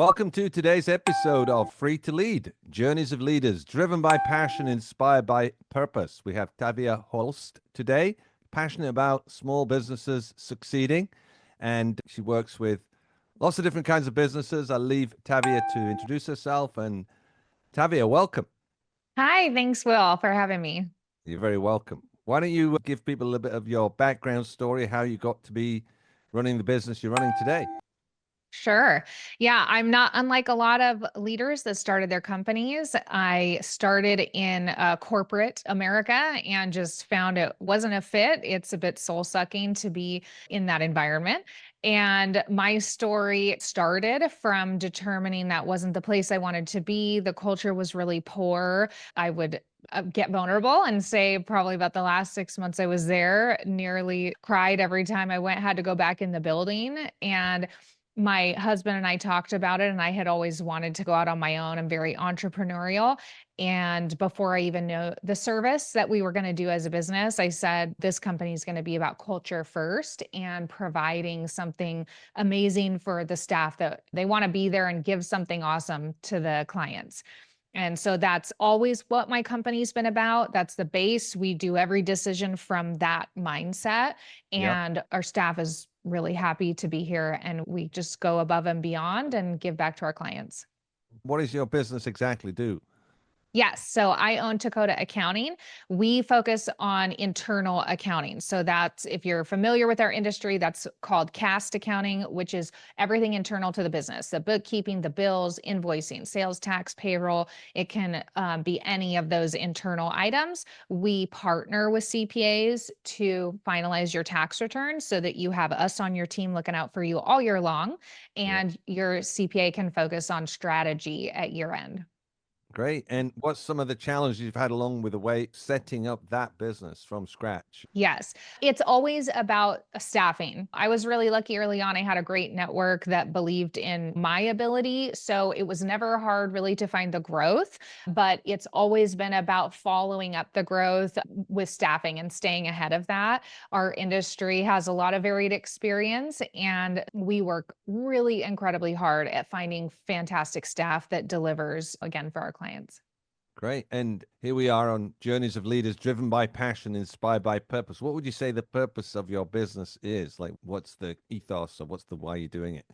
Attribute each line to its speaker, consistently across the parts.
Speaker 1: welcome to today's episode of Free to Lead, Journeys of Leaders, driven by passion, inspired by purpose. We have Tevia Hoalst today, passionate about small businesses succeeding, and she works with lots of different kinds of businesses. I'll leave Tavia to introduce herself. And Tavia, welcome.
Speaker 2: Hi, thanks, Will, for having me.
Speaker 1: You're very welcome. Why don't you give people a little bit of your background story, how you got to be running the business you're running today?
Speaker 2: Sure. Yeah, I'm not unlike a lot of leaders that started their companies. I started in corporate America and just found it wasn't a fit. It's a bit soul sucking to be in that environment. And my story started from determining that wasn't the place I wanted to be. The culture was really poor. I would get vulnerable and say probably about the last 6 months I was there, nearly cried every time I went, had to go back in the building. And my husband and I talked about it, and I had always wanted to go out on my own. I'm very entrepreneurial. And before I even know the service that we were going to do as a business, I said, this company is going to be about culture first and providing something amazing for the staff that they want to be there and give something awesome to the clients. And so that's always what my company's been about. That's the base. We do every decision from that mindset.
Speaker 1: Yep.
Speaker 2: And our staff is really happy to be here. And we just go above and beyond and give back to our clients.
Speaker 1: What does your business exactly do?
Speaker 2: Yes. So I own Takota Accounting. We focus on internal accounting. So that's if you're familiar with our industry, that's called cast accounting, which is everything internal to the business, the bookkeeping, the bills, invoicing, sales tax, payroll. It can be any of those internal items. We partner with CPAs to finalize your tax returns so that you have us on your team looking out for you all year long,
Speaker 1: Yeah.
Speaker 2: and your CPA can focus on strategy at year end.
Speaker 1: Great. And what's some of the challenges you've had along with the way setting up that business from scratch?
Speaker 2: Yes, it's always about staffing. I was really lucky early on. I had a great network that believed in my ability. So it was never hard really to find the growth, but it's always been about following up the growth with staffing and staying ahead of that. Our industry has a lot of varied experience, and we work really incredibly hard at finding fantastic staff that delivers again for our clients.
Speaker 1: Great. And here we are on Journeys of Leaders, driven by passion, inspired by purpose. What would you say the purpose of your business is? Like, what's the ethos or what's the why you're doing it?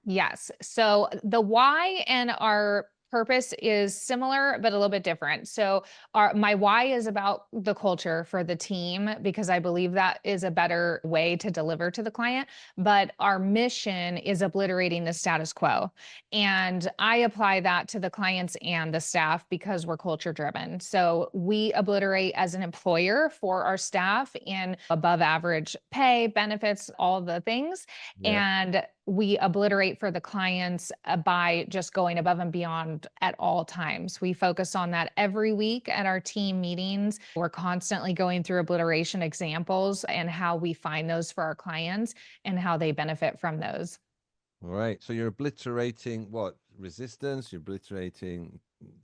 Speaker 2: Yes. So the why and our purpose is similar but a little bit different. So our my why is about the culture for the team because I believe that is a better way to deliver to the client, but our mission is obliterating the status quo. And I apply that to the clients and the staff because we're culture driven. So we obliterate as an employer for our staff in above average pay, benefits, all the things,
Speaker 1: Yeah.
Speaker 2: and we obliterate for the clients by just going above and beyond at all times. We focus on that every week at our team meetings. We're constantly going through obliteration examples and how we find those for our clients and how they benefit from those.
Speaker 1: All right. So you're obliterating what? Resistance, you're obliterating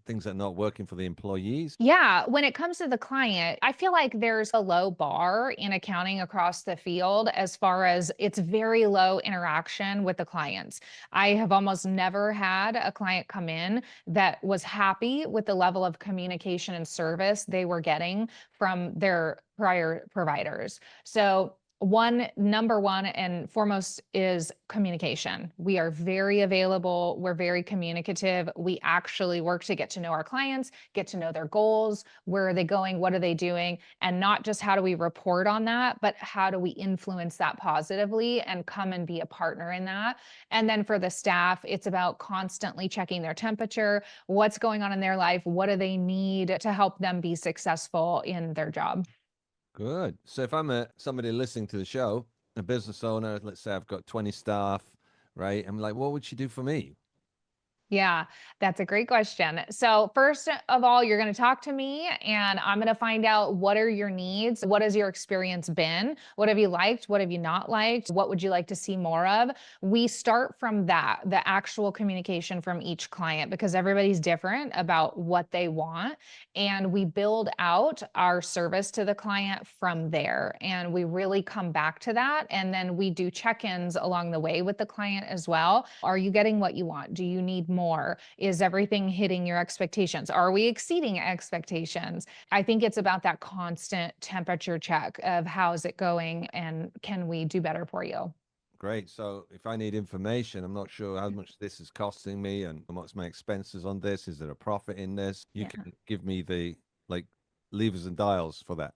Speaker 1: things that are not working for the employees.
Speaker 2: Yeah, when it comes to the client, I feel like there's a low bar in accounting across the field as far as it's very low interaction with the clients. I have almost never had a client come in that was happy with the level of communication and service they were getting from their prior providers. So number one and foremost is communication. We are very available. We're very communicative. We actually work to get to know our clients, get to know their goals. Where are they going? What are they doing? And not just how do we report on that, but how do we influence that positively and come and be a partner in that? And then for the staff, it's about constantly checking their temperature, what's going on in their life, what do they need to help them be successful in their job.
Speaker 1: Good. So if I'm somebody listening to the show, a business owner, let's say I've got 20 staff, right? I'm like, what would she do for me?
Speaker 2: Yeah, that's a great question. So, first of all, you're going to talk to me and I'm going to find out what are your needs? What has your experience been? What have you liked? What have you not liked? What would you like to see more of? We start from that, the actual communication from each client, because everybody's different about what they want. And we build out our service to the client from there. And we really come back to that. And then we do check ins along the way with the client as well. Are you getting what you want? Do you need more? Is everything hitting your expectations? Are we exceeding expectations? I think it's about that constant temperature check of how's it going and can we do better for you?
Speaker 1: Great. So if I need information, I'm not sure how much this is costing me and what's my expenses on this. Is there a profit in this? You
Speaker 2: Yeah.
Speaker 1: can give me the like levers and dials for that.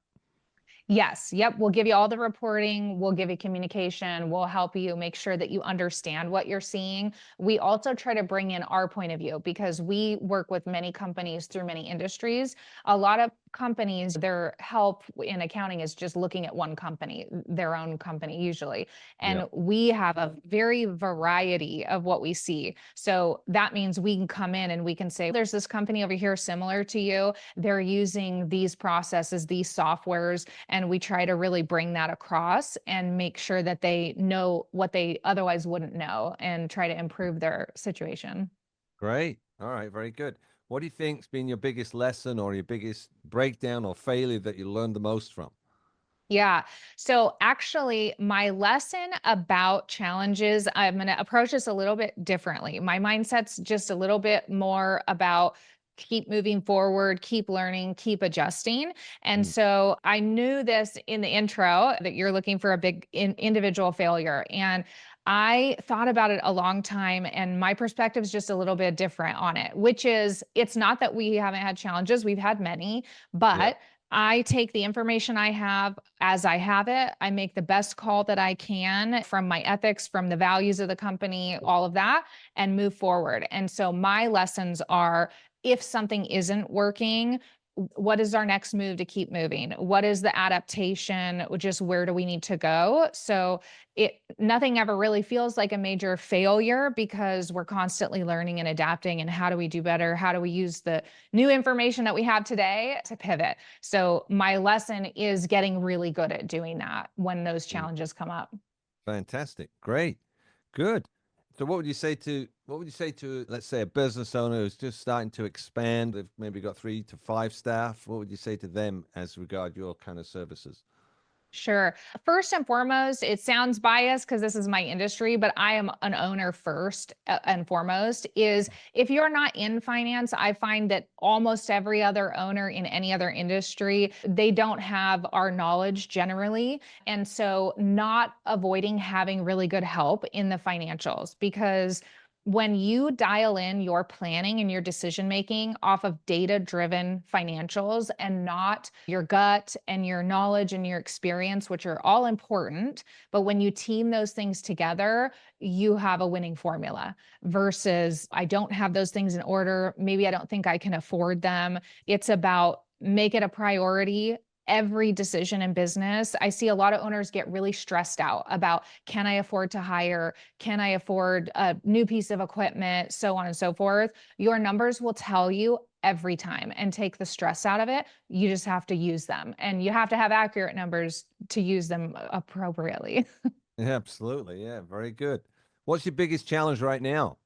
Speaker 2: Yes. Yep. We'll give you all the reporting. We'll give you communication. We'll help you make sure that you understand what you're seeing. We also try to bring in our point of view because we work with many companies through many industries. A lot of companies, their help in accounting is just looking at one company, their own company usually.
Speaker 1: Yeah.
Speaker 2: And we have a very variety of what we see. So that means we can come in and we can say, there's this company over here similar to you. They're using these processes, these softwares, and we try to really bring that across and make sure that they know what they otherwise wouldn't know and try to improve their situation.
Speaker 1: Great. All right. Very good. What do you think's been your biggest lesson or your biggest breakdown or failure that you learned the most from?
Speaker 2: Yeah. So actually, my lesson about challenges, I'm going to approach this a little bit differently. My mindset's just a little bit more about keep moving forward, keep learning, keep adjusting. And
Speaker 1: Mm,
Speaker 2: so I knew this in the intro that you're looking for a big individual failure. And I thought about it a long time, and my perspective is just a little bit different on it, which is it's not that we haven't had challenges, we've had many,
Speaker 1: yeah.
Speaker 2: but I take the information I have as I have it. I make the best call that I can from my ethics, from the values of the company, all of that, and move forward. And so my lessons are if something isn't working, what is our next move to keep moving? What is the adaptation? Just where do we need to go? So it nothing ever really feels like a major failure because we're constantly learning and adapting and how do we do better? How do we use the new information that we have today to pivot? So my lesson is getting really good at doing that when those
Speaker 1: Mm,
Speaker 2: challenges come up.
Speaker 1: fantastic. Great. Good. So what would you say to let's say a business owner who's just starting to expand, they've maybe got 3 to 5 staff. What would you say to them as regard your kind of services?
Speaker 2: Sure. First and foremost, it sounds biased because this is my industry, but I am an owner first and foremost. Is if you're not in finance, I find that almost every other owner in any other industry, they don't have our knowledge generally. And so, not avoiding having really good help in the financials because when you dial in your planning and your decision making off of data driven financials and not your gut and your knowledge and your experience, which are all important, but when you team those things together, you have a winning formula versus I don't have those things in order. Maybe I don't think I can afford them. It's about make it a priority. Every decision in business, I see a lot of owners get really stressed out about can I afford to hire? Can I afford a new piece of equipment? So on and so forth. Your numbers will tell you every time and take the stress out of it. You just have to use them and you have to have accurate numbers to use them appropriately.
Speaker 1: Yeah, absolutely. Yeah, very good. What's your biggest challenge right now?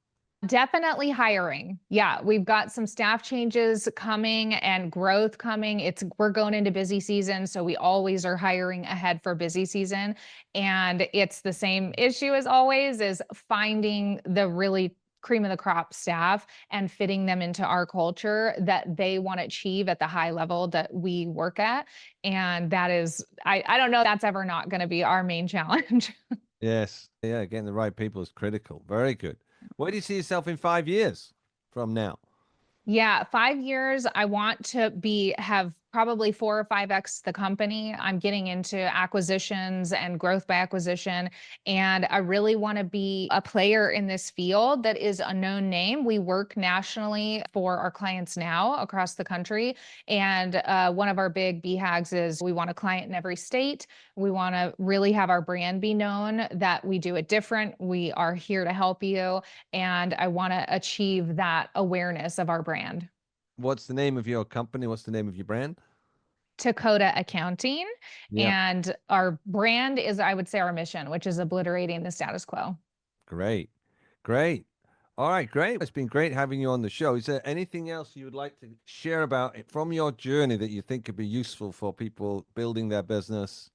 Speaker 2: Definitely hiring. Yeah, we've got some staff changes coming and growth coming. We're going into busy season, so we always are hiring ahead for busy season. And it's the same issue as always is finding the really cream of the crop staff and fitting them into our culture that they want to achieve at the high level that we work at. And that is, I don't know that's ever not going to be our main challenge.
Speaker 1: Yes. Yeah, getting the right people is critical. Very good. Where do you see yourself in 5 years from now?
Speaker 2: Yeah, 5 years. I want to have probably 4 or 5x the company. I'm getting into acquisitions and growth by acquisition. And I really want to be a player in this field that is a known name. We work nationally for our clients now across the country. And one of our big BHAGs is we want a client in every state. We want to really have our brand be known that we do it different. We are here to help you. And I want to achieve that awareness of our brand.
Speaker 1: What's the name of your company? What's the name of your brand?
Speaker 2: Takota Accounting.
Speaker 1: Yeah.
Speaker 2: And our brand is, I would say, our mission, which is obliterating the status quo.
Speaker 1: Great. Great. All right, great. It's been great having you on the show. Is there anything else you would like to share about it from your journey that you think could be useful for people building their business?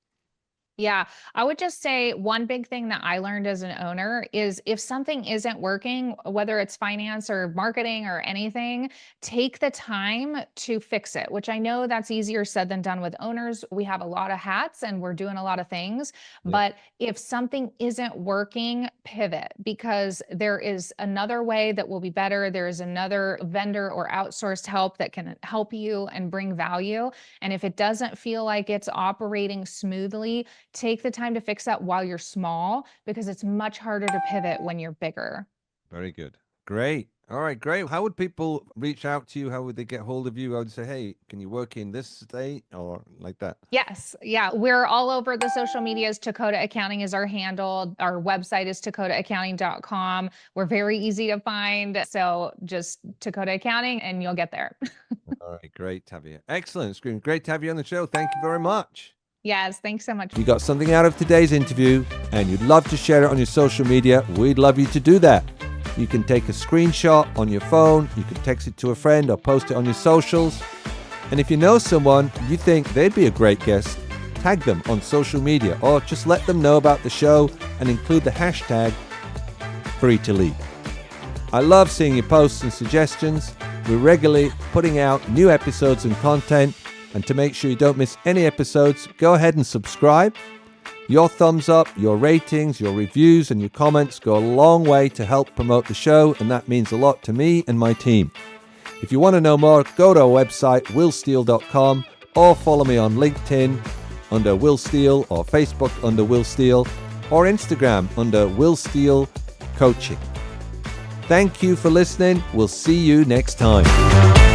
Speaker 2: Yeah, I would just say one big thing that I learned as an owner is if something isn't working, whether it's finance or marketing or anything, take the time to fix it, which I know that's easier said than done with owners. We have a lot of hats and we're doing a lot of things.
Speaker 1: Yeah.
Speaker 2: But if something isn't working, pivot because there is another way that will be better. There is another vendor or outsourced help that can help you and bring value. And if it doesn't feel like it's operating smoothly, take the time to fix that while you're small because it's much harder to pivot when you're bigger.
Speaker 1: Very good. Great. All right, great. How would people reach out to you? How would they get hold of you? I would say, hey, can you work in this state or like that?
Speaker 2: Yes. Yeah. We're all over the social medias. Takota Accounting is our handle. Our website is takotaaccounting.com. We're very easy to find. So just Takota Accounting and you'll get there.
Speaker 1: All right, great, Tavia. Excellent. It's been great to have you on the show. Thank you very much.
Speaker 2: Yes. Thanks so much.
Speaker 1: If you got something out of today's interview and you'd love to share it on your social media, we'd love you to do that. You can take a screenshot on your phone, you can text it to a friend or post it on your socials. And if you know someone you think they'd be a great guest, tag them on social media or just let them know about the show and include the hashtag #FreeToLead. I love seeing your posts and suggestions. We're regularly putting out new episodes and content. And to make sure you don't miss any episodes, go ahead and subscribe. Your thumbs up, your ratings, your reviews, and your comments go a long way to help promote the show, and that means a lot to me and my team. If you want to know more, go to our website, willsteele.com, or follow me on LinkedIn under Will Steele, or Facebook under Will Steele, or Instagram under Will Steele Coaching. Thank you for listening. We'll see you next time.